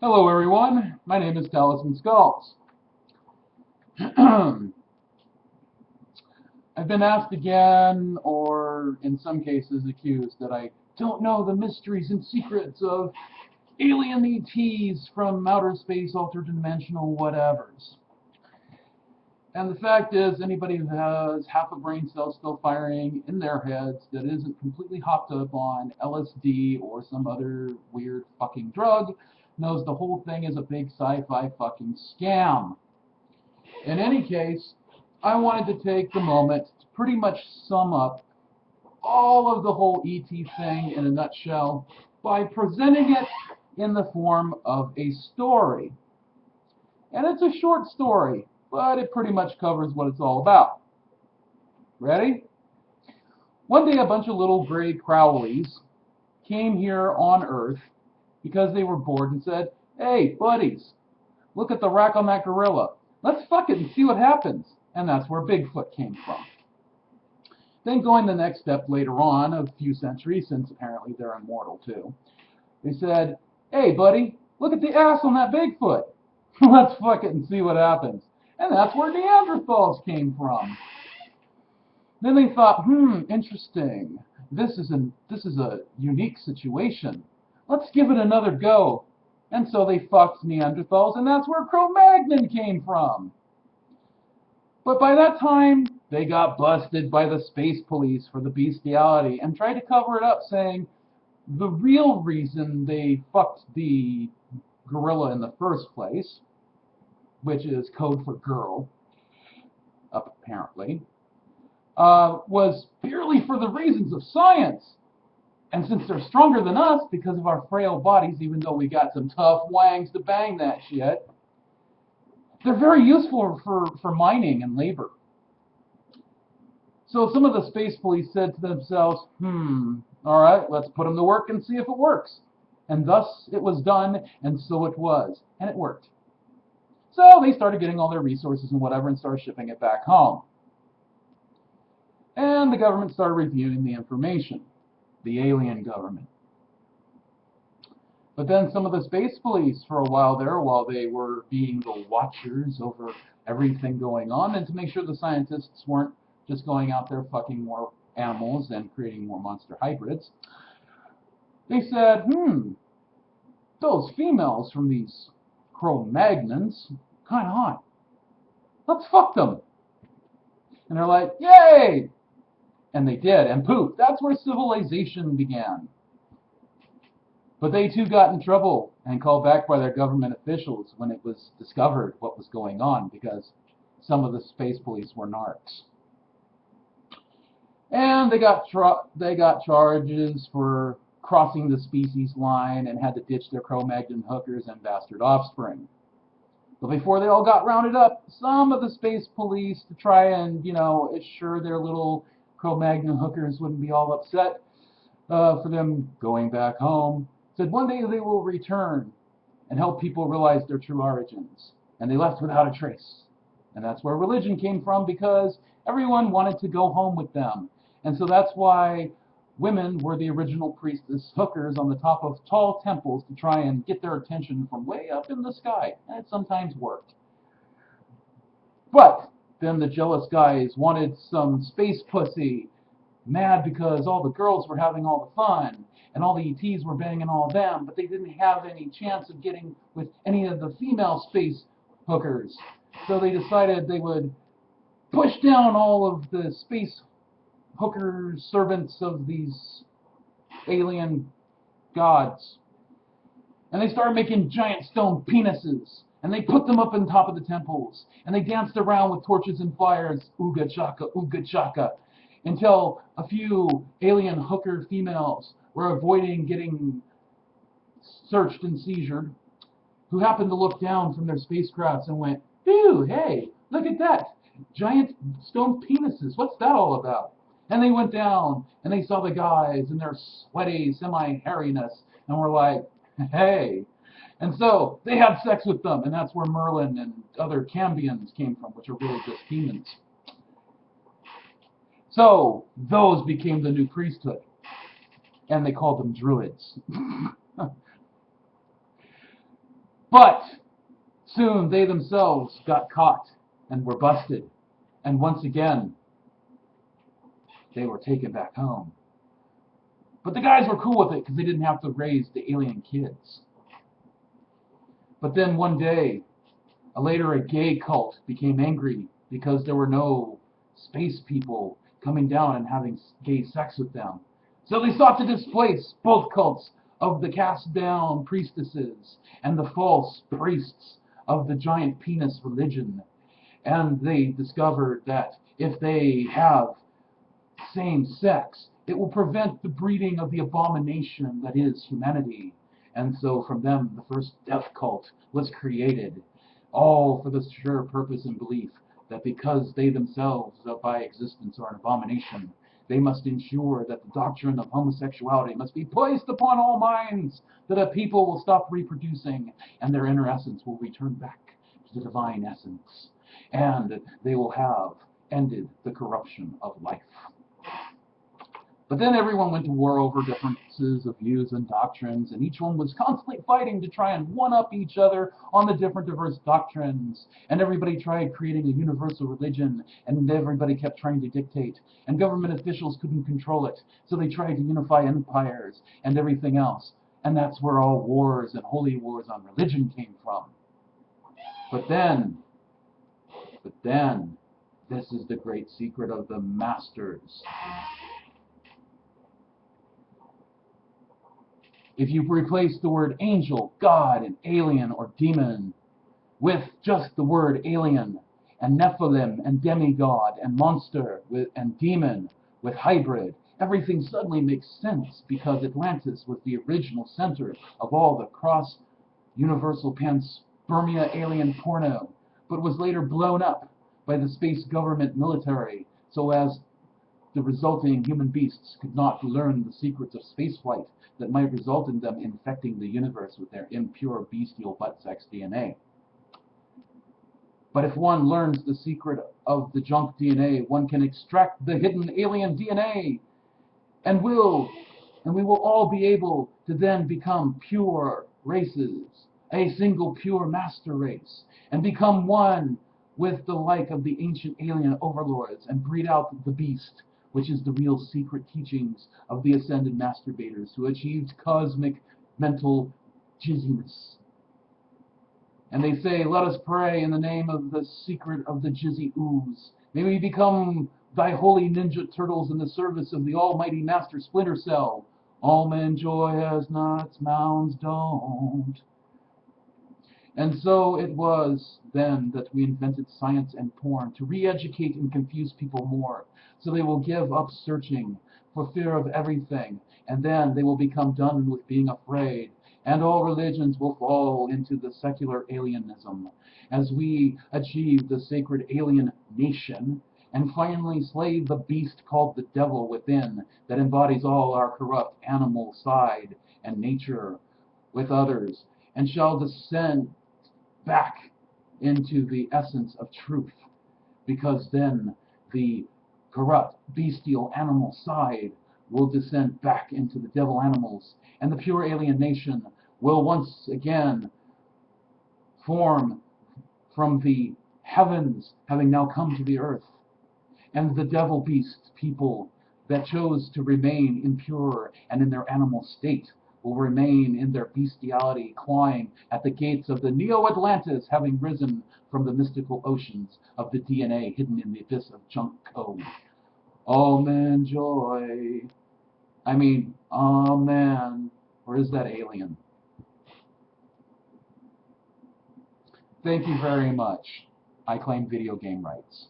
Hello everyone, my name is Talisman Skulls. I've been asked again, or in some cases accused, that I don't know the mysteries and secrets of alien ETs from outer space, interdimensional whatevers. And the fact is, anybody who has half a brain cell still firing in their heads that isn't completely hopped up on LSD or some other weird fucking drug knows the whole thing is a big sci-fi fucking scam. In any case, I wanted to take the moment to pretty much sum up all of the whole ET thing in a nutshell by presenting it in the form of a story. And it's a short story, but it pretty much covers what it's all about. Ready? One day a bunch of little gray Crowleys came here on Earth because they were bored and said, "Hey, buddies, look at the rack on that gorilla. Let's fuck it and see what happens." And that's where Bigfoot came from. Then going the next step later on, a few centuries, since apparently they're immortal too, they said, "Hey, buddy, look at the ass on that Bigfoot. Let's fuck it and see what happens." And that's where Neanderthals came from. Then they thought, interesting. This is a unique situation. Let's give it another go. And so they fucked Neanderthals, and that's where Cro-Magnon came from. But by that time, they got busted by the space police for the bestiality and tried to cover it up, saying the real reason they fucked the gorilla in the first place, which is code for girl, apparently, was purely for the reasons of science. And since they're stronger than us because of our frail bodies, even though we got some tough wangs to bang that shit, they're very useful for mining and labor. So some of the space police said to themselves, all right, let's put them to work and see if it works. And thus it was done, and so it was. And it worked. So they started getting all their resources and whatever and started shipping it back home. And the government started reviewing the information. The alien government. But then some of the space police for a while there, while they were being the watchers over everything going on, and to make sure the scientists weren't just going out there fucking more animals and creating more monster hybrids, they said, those females from these Cro-Magnons, kind of hot. Let's fuck them. And they're like, yay! And they did, and poof, that's where civilization began. But they too got in trouble and called back by their government officials when it was discovered what was going on, because some of the space police were narcs. And they got charges for crossing the species line and had to ditch their Cro-Magnon hookers and bastard offspring. But before they all got rounded up, some of the space police, to try and, assure their little Cro-Magnon hookers wouldn't be all upset for them going back home, said one day they will return and help people realize their true origins. And they left without a trace. And that's where religion came from, because everyone wanted to go home with them. And so that's why women were the original priestess hookers on the top of tall temples to try and get their attention from way up in the sky. And it sometimes worked. But then the jealous guys wanted some space pussy, mad because all the girls were having all the fun and all the ETs were banging all of them, but they didn't have any chance of getting with any of the female space hookers. So they decided they would push down all of the space hookers, servants of these alien gods. And they started making giant stone penises. And they put them up on top of the temples. And they danced around with torches and fires, ooga chaka, until a few alien hooker females were avoiding getting searched and seizured, who happened to look down from their spacecrafts and went, "Ew, hey, look at that. Giant stone penises. What's that all about?" And they went down and they saw the guys in their sweaty semi-hairiness and were like, "Hey." And so they had sex with them, and that's where Merlin and other Cambions came from, which are really just demons. So those became the new priesthood, and they called them druids. But soon they themselves got caught and were busted. And once again, they were taken back home. But the guys were cool with it because they didn't have to raise the alien kids. But then one day, a gay cult became angry because there were no space people coming down and having gay sex with them. So they sought to displace both cults of the cast-down priestesses and the false priests of the giant penis religion. And they discovered that if they have same sex, it will prevent the breeding of the abomination that is humanity. And so from them, the first death cult was created, all for the sure purpose and belief that because they themselves, by existence, are an abomination, they must ensure that the doctrine of homosexuality must be placed upon all minds, that a people will stop reproducing, and their inner essence will return back to the divine essence, and they will have ended the corruption of life. But then everyone went to war over differences of views and doctrines, and each one was constantly fighting to try and one-up each other on the different diverse doctrines. And everybody tried creating a universal religion, and everybody kept trying to dictate. And government officials couldn't control it, so they tried to unify empires and everything else. And that's where all wars and holy wars on religion came from. But then, this is the great secret of the Masters. If you replace the word angel, God, and alien or demon with just the word alien, and Nephilim and demigod and monster and demon with hybrid, everything suddenly makes sense because Atlantis was the original center of all the cross-universal panspermia alien porno, but was later blown up by the space government military so as the resulting human beasts could not learn the secrets of spaceflight that might result in them infecting the universe with their impure bestial butt sex DNA. But if one learns the secret of the junk DNA, one can extract the hidden alien DNA, and we will all be able to then become pure races, a single pure master race, and become one with the like of the ancient alien overlords, and breed out the beast, which is the real secret teachings of the ascended masturbators who achieved cosmic mental jizziness. And they say, let us pray in the name of the secret of the jizzy ooze. May we become thy holy ninja turtles in the service of the almighty master Splinter Cell. All men joy has nuts, mounds don't. And so it was then that we invented science and porn to re-educate and confuse people more, so they will give up searching for fear of everything, and then they will become done with being afraid, and all religions will fall into the secular alienism, as we achieve the sacred alien nation, and finally slay the beast called the devil within, that embodies all our corrupt animal side and nature with others, and shall descend back into the essence of truth, because then the corrupt bestial animal side will descend back into the devil animals, and the pure alien nation will once again form from the heavens, having now come to the earth, and the devil beast people that chose to remain impure and in their animal state will remain in their bestiality, clawing at the gates of the Neo-Atlantis, having risen from the mystical oceans of the DNA hidden in the abyss of junk code. All men joy. Amen. Or is that alien? Thank you very much. I claim video game rights.